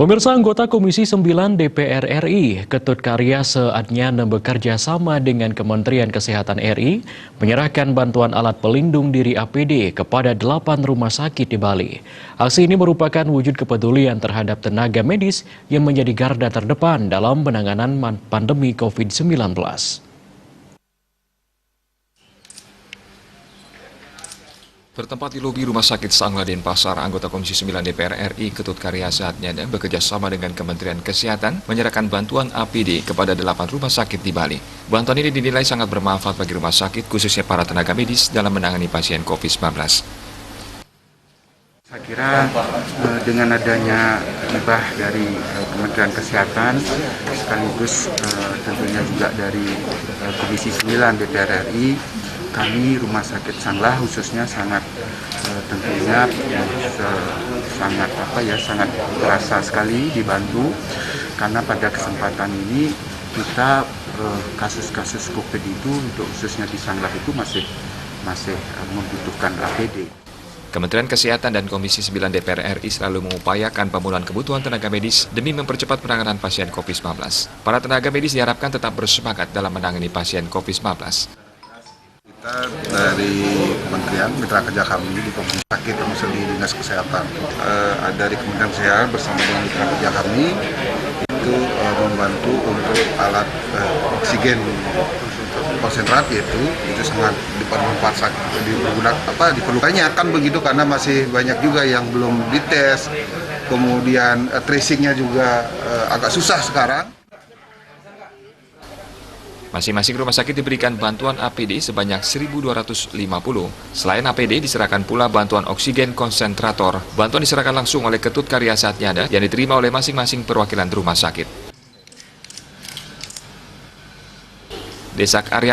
Pemirsa, anggota Komisi 9 DPR RI, Ketut Karya Seadnyana bekerja sama dengan Kementerian Kesehatan RI menyerahkan bantuan alat pelindung diri APD kepada 8 rumah sakit di Bali. Aksi ini merupakan wujud kepedulian terhadap tenaga medis yang menjadi garda terdepan dalam penanganan pandemi COVID-19. Bertempat di lobi Rumah Sakit Sangla Denpasar, anggota Komisi 9 DPR RI Ketut Karya Seadnyana bekerja sama dengan Kementerian Kesehatan menyerahkan bantuan APD kepada 8 rumah sakit di Bali. Bantuan ini dinilai sangat bermanfaat bagi rumah sakit, khususnya para tenaga medis dalam menangani pasien COVID-19. Saya kira dengan adanya hibah dari Kementerian Kesehatan sekaligus tentunya juga dari Komisi 9 DPR RI, kami Rumah Sakit Sangla khususnya sangat tentunya sangat terasa sekali dibantu karena pada kesempatan ini kita kasus-kasus COVID itu untuk khususnya di Sangla itu masih membutuhkan APD. Kementerian Kesehatan dan Komisi 9 DPR RI selalu mengupayakan pemulihan kebutuhan tenaga medis demi mempercepat penanganan pasien COVID-19. Para tenaga medis diharapkan tetap bersemangat dalam menangani pasien COVID-19. Kita dari Kementerian Mitra Kerja kami di Komisi Sakit termasuk di Dinas Kesehatan dari Kementerian Kesehatan bersama dengan Mitra Kerja kami itu membantu untuk alat oksigen konsentrat itu sangat diperlukannya kan begitu karena masih banyak juga yang belum dites, kemudian tracingnya juga agak susah sekarang. Masing-masing rumah sakit diberikan bantuan APD sebanyak 1.250. Selain APD, diserahkan pula bantuan oksigen konsentrator. Bantuan diserahkan langsung oleh Ketut Karya Seadnyana yang diterima oleh masing-masing perwakilan rumah sakit. Desak Arya